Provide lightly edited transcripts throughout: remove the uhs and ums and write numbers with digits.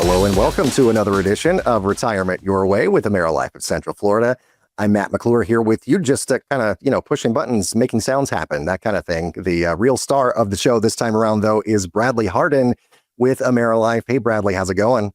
Hello and welcome to another edition of Retirement Your Way with AmeriLife of Central Florida. I'm Matt McClure here with you, just kind of, pushing buttons, making sounds happen, that kind of thing. The real star of the show this time around, though, is Bradley Hardin with AmeriLife. Hey, Bradley, how's it going?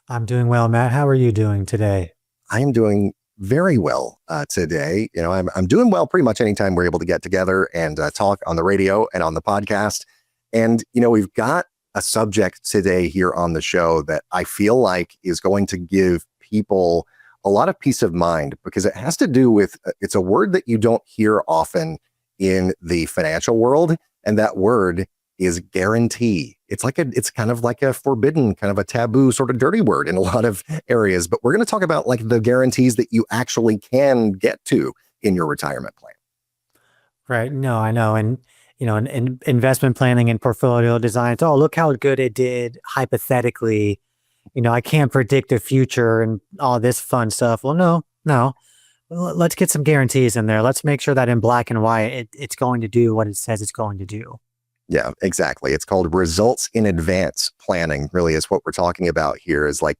I'm doing well, Matt. How are you doing today? I am doing very well today. I'm doing well pretty much anytime we're able to get together and talk on the radio and on the podcast. And, we've got a subject today here on the show that I feel like is going to give people a lot of peace of mind, because it has to do with, it's a word that you don't hear often in the financial world. And that word is guarantee. It's kind of like a forbidden, kind of a taboo, sort of dirty word in a lot of areas. But we're going to talk about like the guarantees that you actually can get to in your retirement plan. Right. No, I know. And, in investment planning and portfolio design, oh, look how good it did hypothetically. I can't predict the future and all this fun stuff. Well, no. Let's get some guarantees in there. Let's make sure that in black and white, it's going to do what it says it's going to do. Yeah, exactly. It's called results in advance planning, really, is what we're talking about here, is like,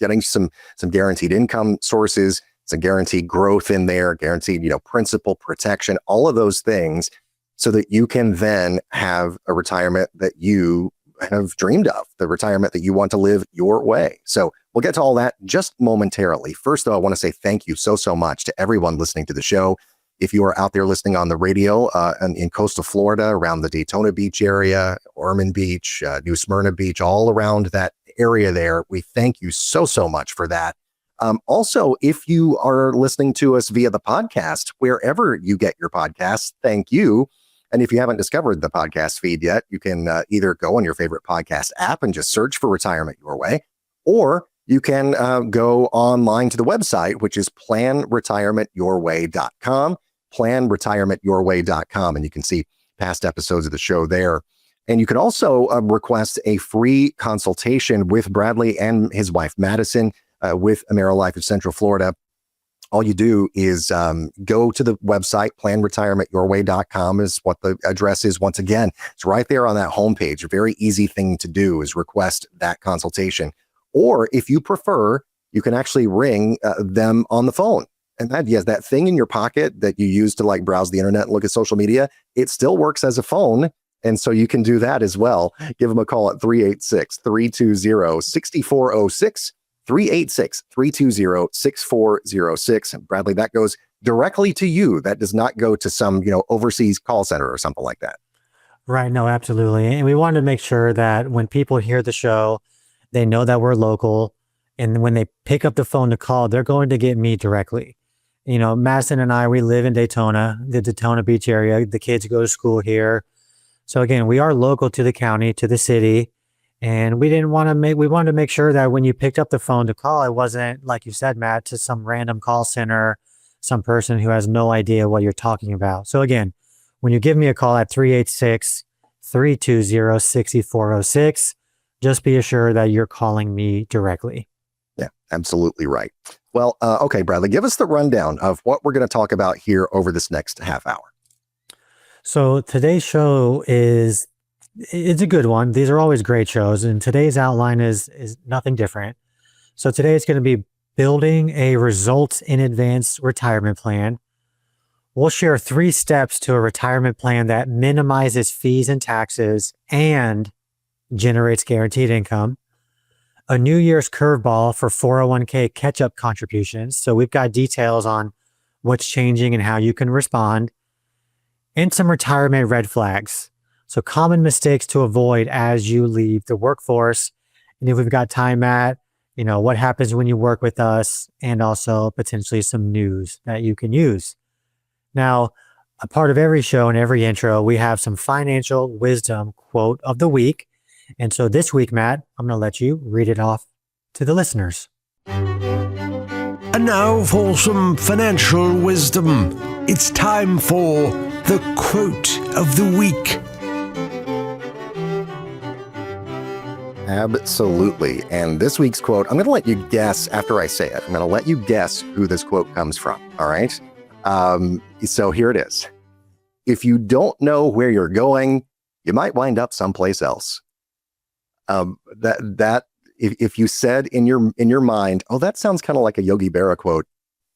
getting some guaranteed income sources, some guaranteed growth in there, guaranteed, principal protection, all of those things, so that you can then have a retirement that you have dreamed of, the retirement that you want to live your way. So we'll get to all that just momentarily. First, though, I want to say thank you so much to everyone listening to the show. If you are out there listening on the radio and in coastal Florida, around the Daytona Beach area, Ormond Beach, New Smyrna Beach, all around that area there, we thank you so much for that. Also, if you are listening to us via the podcast, wherever you get your podcasts, thank you. And if you haven't discovered the podcast feed yet, you can either go on your favorite podcast app and just search for Retirement Your Way, or you can go online to the website, which is planretirementyourway.com, planretirementyourway.com, and you can see past episodes of the show there. And you can also request a free consultation with Bradley and his wife, Madison, with AmeriLife of Central Florida. All you do is go to the website, planretirementyourway.com is what the address is. Once again, it's right there on that homepage. A very easy thing to do is request that consultation. Or if you prefer, you can actually ring them on the phone. And that thing in your pocket that you use to like browse the internet and look at social media, it still works as a phone. And so you can do that as well. Give them a call at 386-320-6406. 386-320-6406. And Bradley, that goes directly to you. That does not go to some, overseas call center or something like that. Right. No, absolutely. And we wanted to make sure that when people hear the show, they know that we're local. And when they pick up the phone to call, they're going to get me directly. Madison and I, we live in Daytona, the Daytona Beach area. The kids go to school here. So again, we are local to the county, to the city. And we wanted to make sure that when you picked up the phone to call, it wasn't, like you said, Matt, to some random call center, some person who has no idea what you're talking about. So again, when you give me a call at 386-320-6406, just be assured that you're calling me directly. Yeah, absolutely right. Well, okay, Bradley, give us the rundown of what we're going to talk about here over this next half hour. So today's show it's a good one. These are always great shows. And today's outline is nothing different. So today it's going to be building a results in advance retirement plan. We'll share 3 steps to a retirement plan that minimizes fees and taxes and generates guaranteed income. A New Year's curveball for 401k catch-up contributions. So we've got details on what's changing and how you can respond. And some retirement red flags. So common mistakes to avoid as you leave the workforce. And if we've got time, Matt, what happens when you work with us, and also potentially some news that you can use. Now, a part of every show and every intro, we have some financial wisdom quote of the week. And so this week, Matt, I'm going to let you read it off to the listeners. And now for some financial wisdom. It's time for the quote of the week. Absolutely. And this week's quote, I'm going to let you guess after I say it. I'm going to let you guess who this quote comes from. All right. So here it is. If you don't know where you're going, you might wind up someplace else. That if you said in your mind, oh, that sounds kind of like a Yogi Berra quote,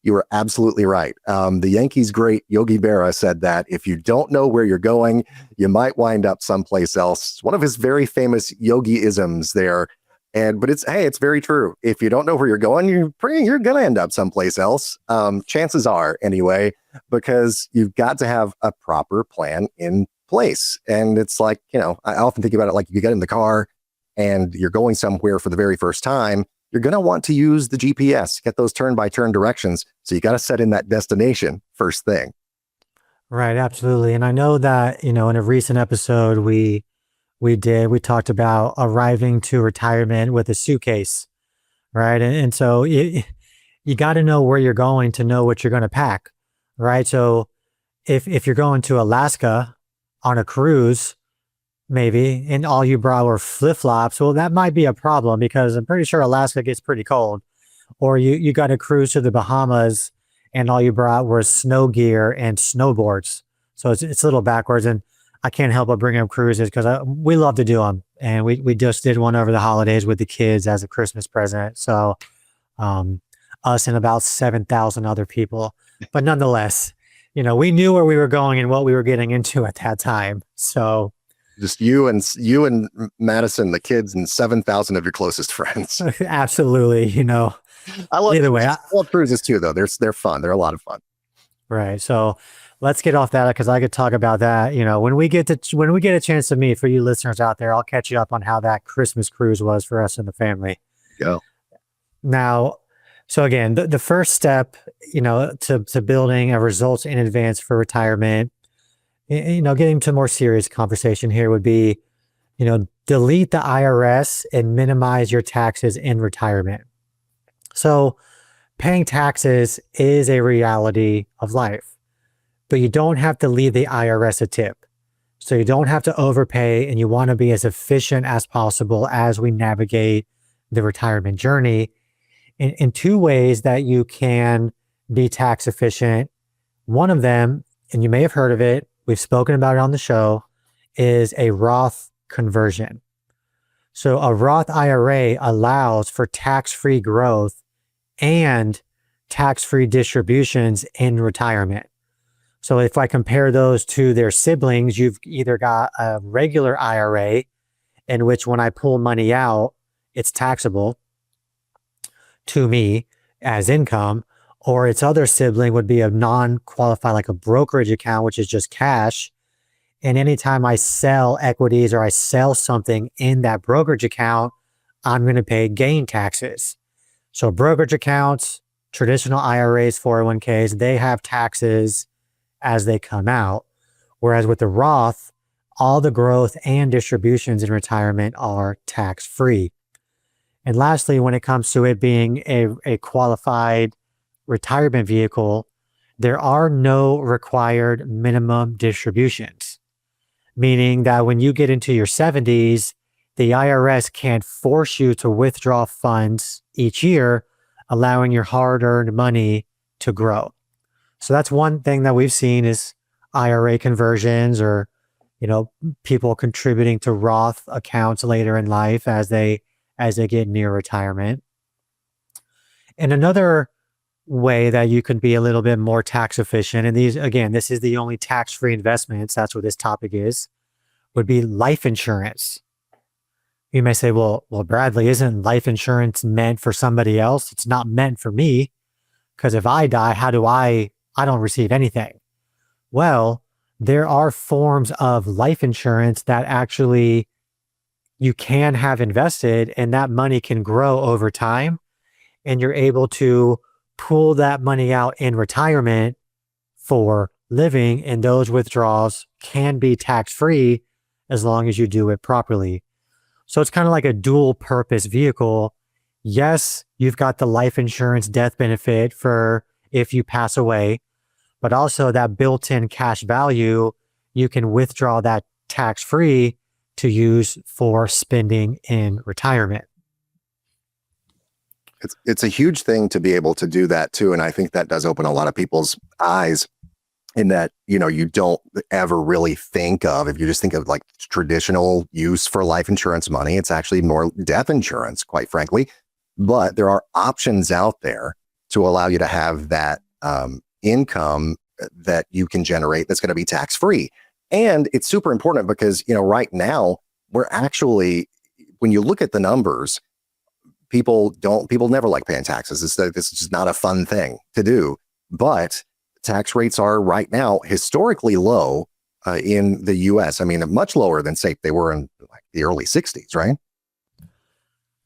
you were absolutely right. The Yankees great Yogi Berra said that if you don't know where you're going, you might wind up someplace else. It's one of his very famous yogi-isms there. But it's very true. If you don't know where you're going, you're going to end up someplace else. Chances are anyway, because you've got to have a proper plan in place. And it's like, I often think about it like if you get in the car and you're going somewhere for the very first time, you're going to want to use the GPS, get those turn-by-turn directions. So you got to set in that destination first thing. Right, absolutely. And I know that, in a recent episode, we talked about arriving to retirement with a suitcase, right? And so you got to know where you're going to know what you're going to pack, right? So if you're going to Alaska on a cruise, maybe, and all you brought were flip-flops, well, that might be a problem because I'm pretty sure Alaska gets pretty cold. Or you got to cruise to the Bahamas and all you brought was snow gear and snowboards. So it's a little backwards. And I can't help but bring up cruises because we love to do them. And we just did one over the holidays with the kids as a Christmas present. So us and about 7,000 other people. But nonetheless, we knew where we were going and what we were getting into at that time. So just you and Madison, the kids, and 7,000 of your closest friends. Absolutely. I love either way. I love cruises too, though. They're fun. They're a lot of fun. Right. So let's get off that because I could talk about that. When we get a chance to meet, for you listeners out there, I'll catch you up on how that Christmas cruise was for us and the family. Go. Now, so again, the first step, to building a results in advance for retirement, getting to more serious conversation here would be, delete the IRS and minimize your taxes in retirement. So paying taxes is a reality of life, but you don't have to leave the IRS a tip. So you don't have to overpay and you want to be as efficient as possible as we navigate the retirement journey in two ways that you can be tax efficient. One of them, and you may have heard of it, we've spoken about it on the show, is a Roth conversion. So a Roth IRA allows for tax-free growth and tax-free distributions in retirement. So if I compare those to their siblings, you've either got a regular IRA in which when I pull money out, it's taxable to me as income, or its other sibling would be a non-qualified, like a brokerage account, which is just cash. And anytime I sell equities or I sell something in that brokerage account, I'm going to pay gain taxes. So brokerage accounts, traditional IRAs, 401ks, they have taxes as they come out. Whereas with the Roth, all the growth and distributions in retirement are tax-free. And lastly, when it comes to it being a qualified retirement vehicle, there are no required minimum distributions, meaning that when you get into your 70s, the IRS can't force you to withdraw funds each year, allowing your hard-earned money to grow. So that's one thing that we've seen is IRA conversions or, people contributing to Roth accounts later in life as they get near retirement. And another way that you can be a little bit more tax efficient, and this is the only tax-free investments, that's what this topic is, would be life insurance. You may say, well, Bradley, isn't life insurance meant for somebody else? It's not meant for me, because if I die, I don't receive anything. Well, there are forms of life insurance that actually you can have invested and that money can grow over time, and you're able to pull that money out in retirement for living, and those withdrawals can be tax-free as long as you do it properly. So it's kind of like a dual purpose vehicle. Yes, you've got the life insurance death benefit for if you pass away, but also that built-in cash value, you can withdraw that tax-free to use for spending in retirement. It's a huge thing to be able to do that too. And I think that does open a lot of people's eyes in that, you don't ever really think of, if you just think of like traditional use for life insurance money, it's actually more death insurance, quite frankly. But there are options out there to allow you to have that income that you can generate that's going to be tax free. And it's super important because, right now we're actually, when you look at the numbers, people never like paying taxes. This is just not a fun thing to do. But tax rates are right now historically low in the US. I mean, much lower than, say, they were in like the early 60s, right?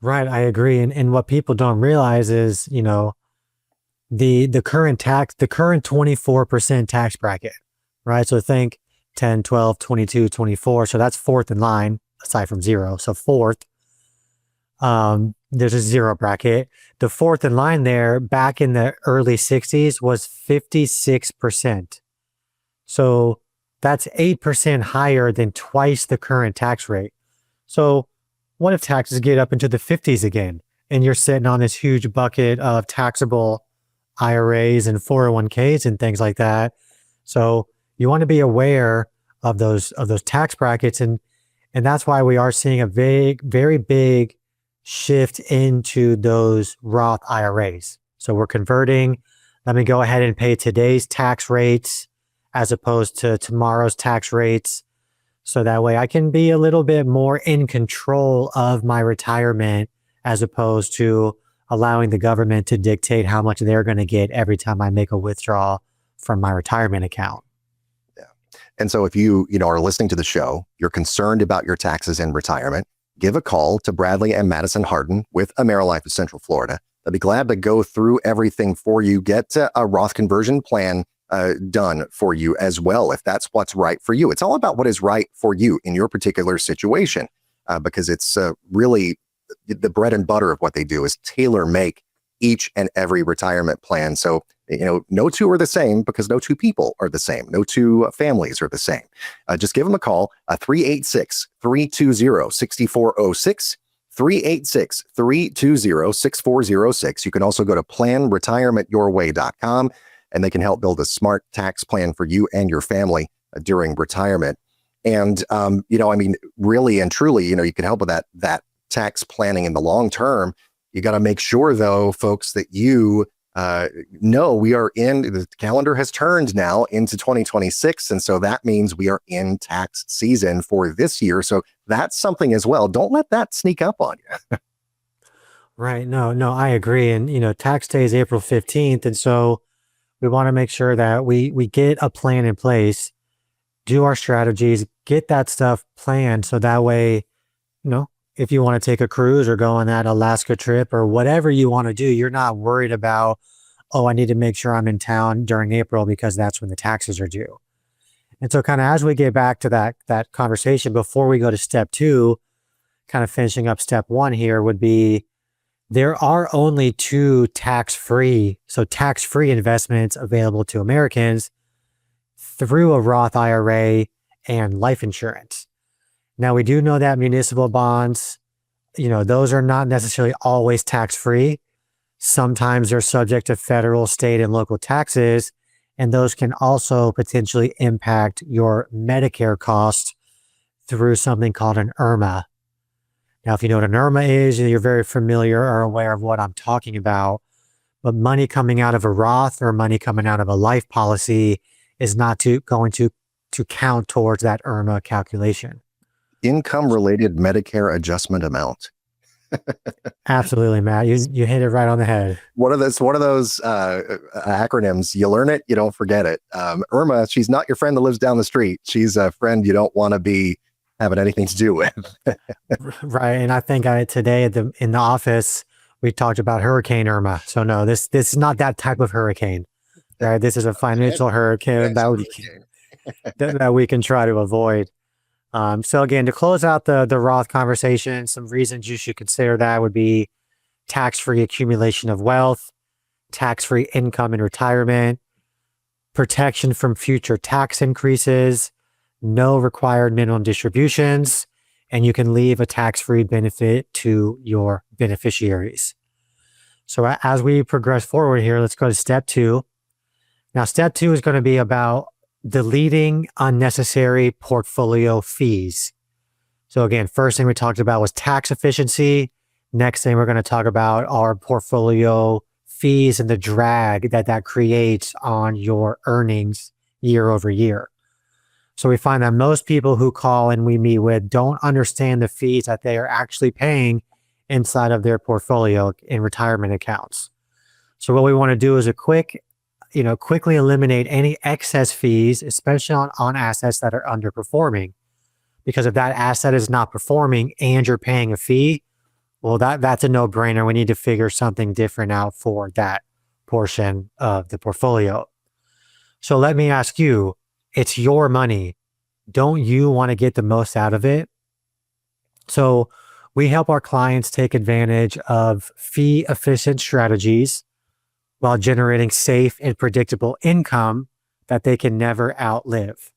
Right, I agree. And what people don't realize is, the current 24% tax bracket, right? So think 10, 12, 22, 24. So that's fourth in line aside from zero. So fourth, there's a zero bracket. The fourth in line there back in the early 60s was 56%. So that's 8% higher than twice the current tax rate. So what if taxes get up into the 50s again and you're sitting on this huge bucket of taxable IRAs and 401ks and things like that? So you want to be aware of those tax brackets, and that's why we are seeing a very big shift into those Roth IRAs. So we're converting. Let me go ahead and pay today's tax rates as opposed to tomorrow's tax rates. So that way I can be a little bit more in control of my retirement as opposed to allowing the government to dictate how much they're going to get every time I make a withdrawal from my retirement account. Yeah. And so if you are listening to the show, you're concerned about your taxes in retirement, give a call to Bradley and Madison Hardin with AmeriLife of Central Florida. They'll be glad to go through everything for you, get a Roth conversion plan done for you as well, if that's what's right for you. It's all about what is right for you in your particular situation, because it's really the bread and butter of what they do is tailor make each and every retirement plan. So, no two are the same because no two people are the same. No two families are the same. Just give them a call, 386-320-6406, 386-320-6406. You can also go to planretirementyourway.com, and they can help build a smart tax plan for you and your family during retirement. And, really and truly, you can help with that tax planning in the long term. You got to make sure, though, folks, that you know the calendar has turned now into 2026. And so that means we are in tax season for this year. So that's something as well. Don't let that sneak up on you. Right. No, I agree. And, tax day is April 15th. And so we want to make sure that we get a plan in place, do our strategies, get that stuff planned. So that way, if you want to take a cruise or go on that Alaska trip or whatever you want to do, you're not worried about, I need to make sure I'm in town during April because that's when the taxes are due. And so kind of as we get back to that conversation, before we go to step 2, kind of finishing up step 1 here would be, there are only 2 tax-free investments available to Americans through a Roth IRA and life insurance. Now, we do know that municipal bonds, those are not necessarily always tax-free. Sometimes they're subject to federal, state, and local taxes, and those can also potentially impact your Medicare costs through something called an IRMA. Now, if you know what an IRMA is, you're very familiar or aware of what I'm talking about, but money coming out of a Roth or money coming out of a life policy is not going to count towards that IRMA calculation. Income-related Medicare adjustment amount. Absolutely, Matt. You hit it right on the head. One of those acronyms. You learn it, you don't forget it. IRMA, she's not your friend that lives down the street. She's a friend you don't want to be having anything to do with. Right. And I think today in the office, we talked about Hurricane Irma. So no, this is not that type of hurricane. Right. This is a financial hurricane that we can try to avoid. So again, to close out the Roth conversation, some reasons you should consider that would be tax-free accumulation of wealth, tax-free income in retirement, protection from future tax increases, no required minimum distributions, and you can leave a tax-free benefit to your beneficiaries. So as we progress forward here, let's go to step 2. Now, step 2 is going to be about deleting unnecessary portfolio fees. So again, first thing we talked about was tax efficiency. Next thing we're going to talk about are portfolio fees and the drag that creates on your earnings year over year. So we find that most people who call and we meet with don't understand the fees that they are actually paying inside of their portfolio in retirement accounts. So what we want to do is quickly eliminate any excess fees, especially on assets that are underperforming. Because if that asset is not performing and you're paying a fee, well, that's a no-brainer. We need to figure something different out for that portion of the portfolio. So let me ask you, it's your money. Don't you want to get the most out of it? So we help our clients take advantage of fee-efficient strategies while generating safe and predictable income that they can never outlive.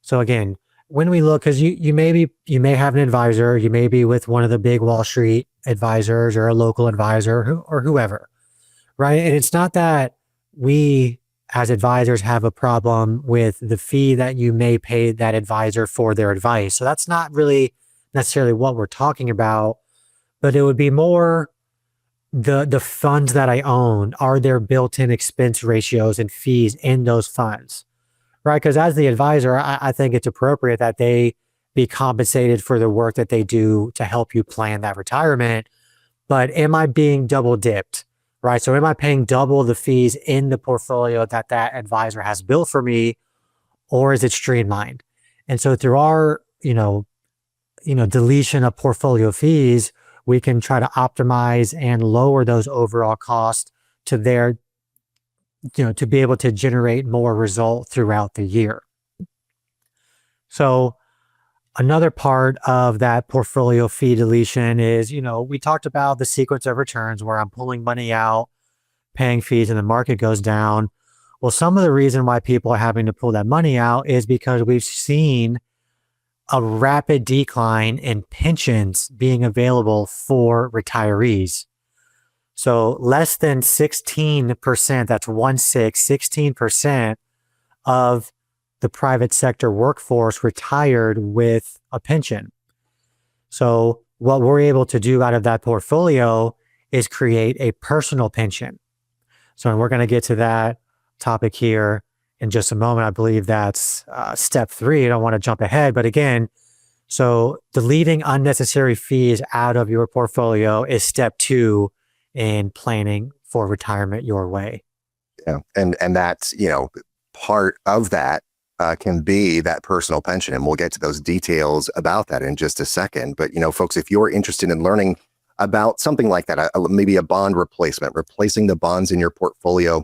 So again, when we look, because you may have an advisor, you may be with one of the big Wall Street advisors or a local advisor or whoever, right? And it's not that we as advisors have a problem with the fee that you may pay that advisor for their advice. So that's not really necessarily what we're talking about, but it would be more the funds that I own. Are there built-in expense ratios and fees in those funds? Right? Because as the advisor, I think it's appropriate that they be compensated for the work that they do to help you plan that retirement. But am I being double dipped? Right? So am I paying double the fees in the portfolio that advisor has built for me, or is it streamlined? And so through our, deletion of portfolio fees, we can try to optimize and lower those overall costs to to be able to generate more result throughout the year. So another part of that portfolio fee deletion is, we talked about the sequence of returns where I'm pulling money out, paying fees, and the market goes down. Well, some of the reason why people are having to pull that money out is because we've seen a rapid decline in pensions being available for retirees. So less than 16%, that's 16% of the private sector workforce retired with a pension. So what we're able to do out of that portfolio is create a personal pension. So we're going to get to that topic here in just a moment. I believe that's step 3. I don't want to jump ahead, but again, so deleting unnecessary fees out of your portfolio is step 2 in planning for retirement your way. Yeah. And that's, part of that can be that personal pension. And we'll get to those details about that in just a second. But, folks, if you're interested in learning about something like that, maybe a bond replacement, replacing the bonds in your portfolio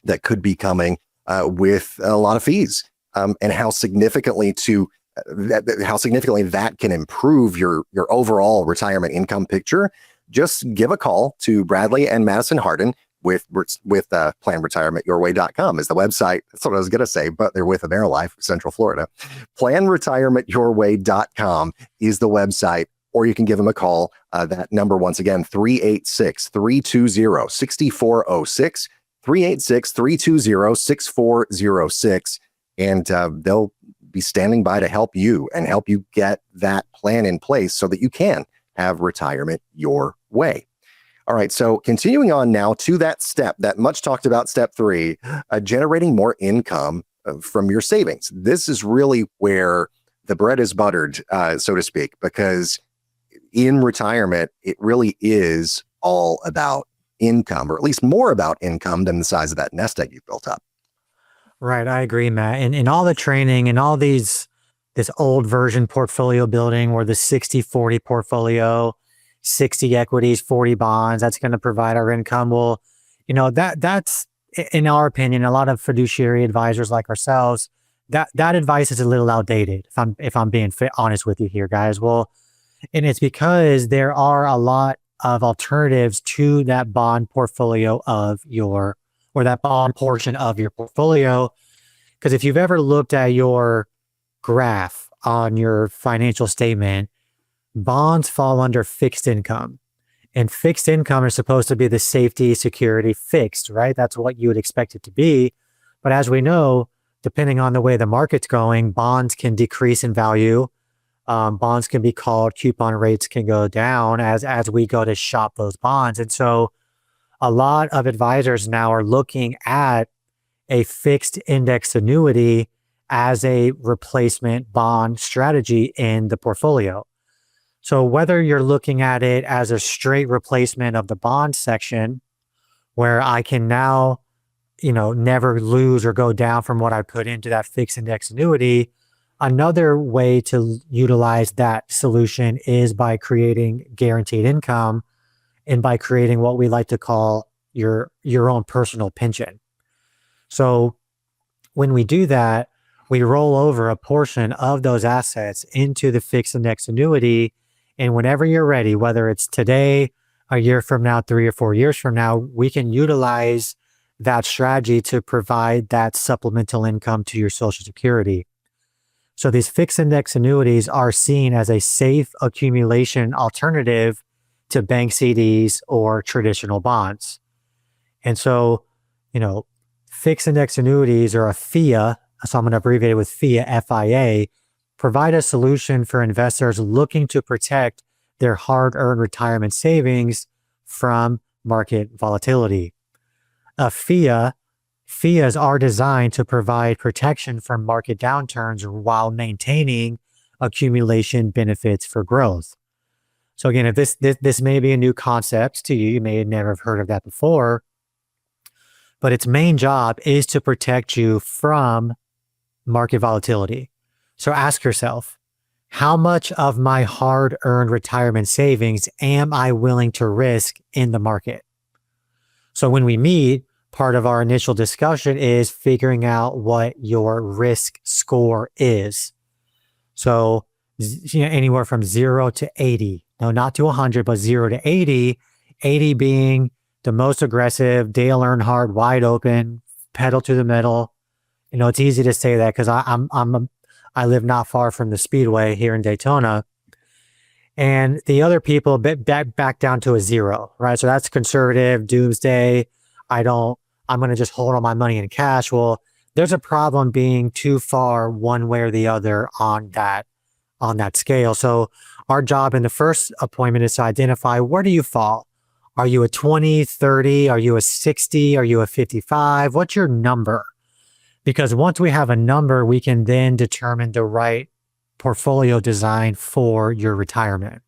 that could be coming with a lot of fees, and how significantly that can improve your overall retirement income picture, just give a call to Bradley and Madison Hardin with planretirementyourway.com is the website. That's what I was going to say, but they're with AmeriLife of Central Florida. Planretirementyourway.com is the website, or you can give them a call. That number, once again, 386-320-6406, 386-320-6406. And they'll be standing by to help you and help you get that plan in place so that you can have retirement your way. All right. So continuing on now to that step, that much talked about step 3, generating more income from your savings. This is really where the bread is buttered, so to speak, because in retirement, it really is all about income, or at least more about income than the size of that nest egg you've built up. Right. I agree, Matt. And in all the training and all this old version portfolio building where the 60-40 portfolio, 60 equities, 40 bonds, that's going to provide our income. Well, that's, in our opinion, a lot of fiduciary advisors like ourselves, that advice is a little outdated, if I'm being honest with you here, guys. Well, and it's because there are a lot of alternatives to that bond portfolio or that bond portion of your portfolio. Because if you've ever looked at your graph on your financial statement, bonds fall under fixed income. And fixed income is supposed to be the safety, security, fixed, right? That's what you would expect it to be. But as we know, depending on the way the market's going, bonds can decrease in value. Bonds can be called, coupon rates can go down as we go to shop those bonds. And so a lot of advisors now are looking at a fixed index annuity as a replacement bond strategy in the portfolio. So whether you're looking at it as a straight replacement of the bond section, where I can now, never lose or go down from what I put into that fixed index annuity, another way to utilize that solution is by creating guaranteed income and by creating what we like to call your own personal pension. So when we do that, we roll over a portion of those assets into the fixed index annuity. And whenever you're ready, whether it's today, a year from now, 3 or 4 years from now, we can utilize that strategy to provide that supplemental income to your Social Security. So these fixed index annuities are seen as a safe accumulation alternative to bank CDs or traditional bonds. And so, fixed index annuities, or a FIA, so I'm going to abbreviate it with FIA, FIA, provide a solution for investors looking to protect their hard-earned retirement savings from market volatility. FIAs are designed to provide protection from market downturns while maintaining accumulation benefits for growth. So again, if this may be a new concept to you, you may never have heard of that before, but its main job is to protect you from market volatility. So ask yourself, how much of my hard-earned retirement savings am I willing to risk in the market? So when we meet, part of our initial discussion is figuring out what your risk score is. So anywhere from 0 to 80. No, not to 100, but 0 to 80. 80 being the most aggressive, Dale Earnhardt, wide open, pedal to the metal. It's easy to say that because I live not far from the Speedway here in Daytona. And the other people back down to a 0, right? So that's conservative, doomsday. I'm going to just hold all my money in cash. Well, there's a problem being too far one way or the other on that scale. So our job in the first appointment is to identify, where do you fall? Are you a 20, 30? Are you a 60? Are you a 55? What's your number? Because once we have a number, we can then determine the right portfolio design for your retirement.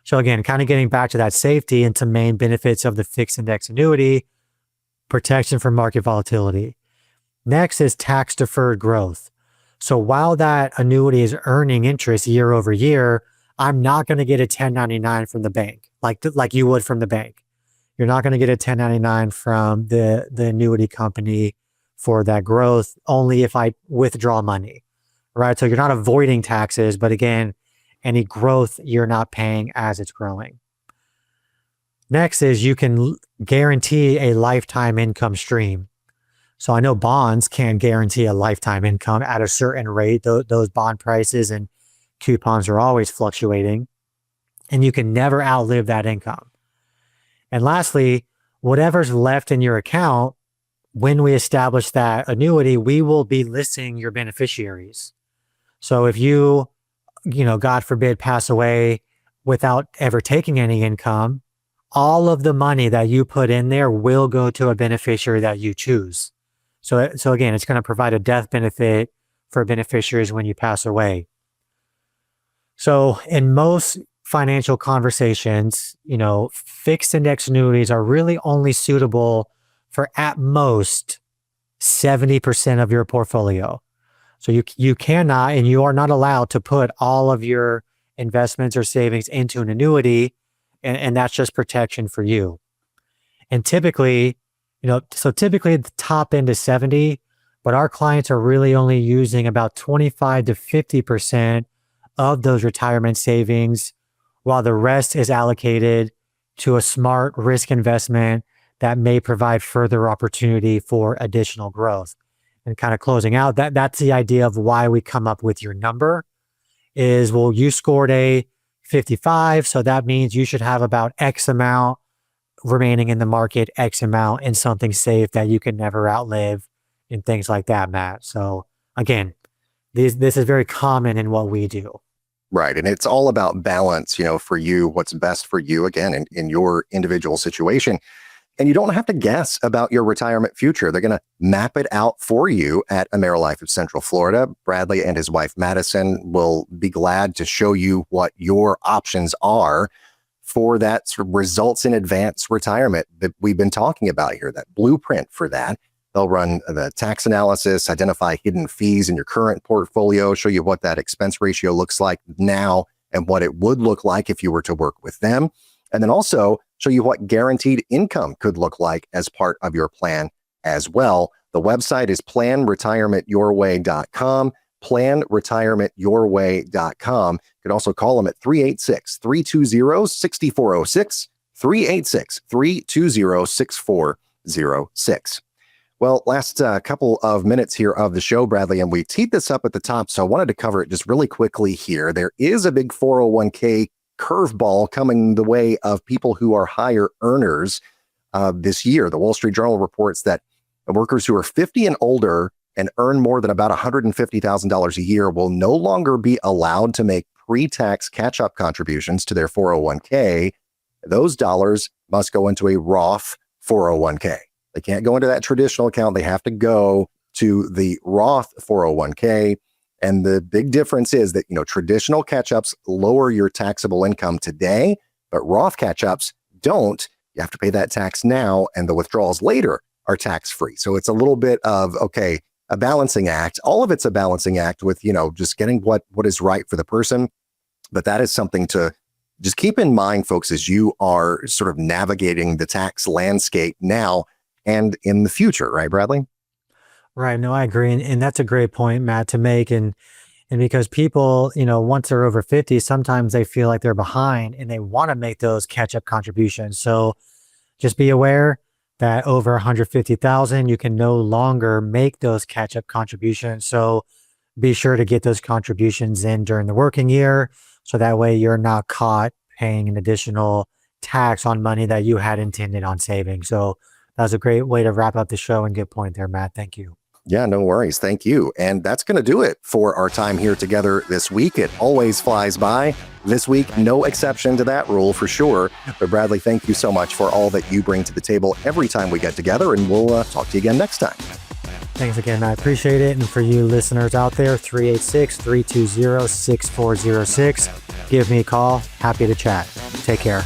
So again, kind of getting back to that safety and some main benefits of the fixed index annuity, protection from market volatility. Next is tax deferred growth. So while that annuity is earning interest year over year, I'm not going to get a 1099 from the bank like you would from the bank. You're not going to get a 1099 from the annuity company for that growth, only if I withdraw money, right? So you're not avoiding taxes, but again, any growth you're not paying as it's growing. Next is you can guarantee a lifetime income stream. So I know bonds can guarantee a lifetime income at a certain rate. Those bond prices and coupons are always fluctuating, and you can never outlive that income. And lastly, whatever's left in your account, when we establish that annuity, we will be listing your beneficiaries. So if you, God forbid, pass away without ever taking any income, all of the money that you put in there will go to a beneficiary that you choose. So again, it's going to provide a death benefit for beneficiaries when you pass away. So in most financial conversations, fixed index annuities are really only suitable for at most 70% of your portfolio. So you cannot, and you are not allowed to put all of your investments or savings into an annuity, and that's just protection for you. And typically, typically the top end is 70, but our clients are really only using about 25 to 50% of those retirement savings, while the rest is allocated to a smart risk investment that may provide further opportunity for additional growth. And kind of closing out, that's the idea of why we come up with your number is, well, you scored a 55, so that means you should have about X amount remaining in the market, X amount in something safe that you can never outlive and things like that, Matt. So again, this is very common in what we do. Right. And it's all about balance, for you, what's best for you, again, in your individual situation. And you don't have to guess about your retirement future. They're going to map it out for you at AmeriLife of Central Florida. Bradley and his wife, Madison, will be glad to show you what your options are for that sort of results in advance retirement that we've been talking about here, that blueprint for that. They'll run the tax analysis, identify hidden fees in your current portfolio, show you what that expense ratio looks like now and what it would look like if you were to work with them. And then also show you what guaranteed income could look like as part of your plan as well. The website is planretirementyourway.com, planretirementyourway.com. You could also call them at 386-320-6406, 386-320-6406. Well, last couple of minutes here of the show, Bradley, and we teed this up at the top, so I wanted to cover it just really quickly here. There is a big 401k curveball coming the way of people who are higher earners this year. The Wall Street Journal reports that workers who are 50 and older and earn more than about $150,000 a year will no longer be allowed to make pre-tax catch-up contributions to their 401k. Those dollars must go into a Roth 401k. They can't go into that traditional account. They have to go to the Roth 401k. And the big difference is that, traditional catch-ups lower your taxable income today, but Roth catch-ups don't. You have to pay that tax now, and the withdrawals later are tax-free. So it's a little bit of, a balancing act. All of it's a balancing act with, just getting what is right for the person. But that is something to just keep in mind, folks, as you are sort of navigating the tax landscape now and in the future, right, Bradley? Right. No, I agree. And that's a great point, Matt, to make. And because people, once they're over 50, sometimes they feel like they're behind and they want to make those catch-up contributions. So just be aware that over 150,000, you can no longer make those catch-up contributions. So be sure to get those contributions in during the working year. So that way you're not caught paying an additional tax on money that you had intended on saving. So that was a great way to wrap up the show, and good point there, Matt. Thank you. Yeah, no worries. Thank you. And that's going to do it for our time here together this week. It always flies by. This week, no exception to that rule for sure. But Bradley, thank you so much for all that you bring to the table every time we get together, and we'll talk to you again next time. Thanks again. I appreciate it. And for you listeners out there, 386-320-6406. Give me a call. Happy to chat. Take care.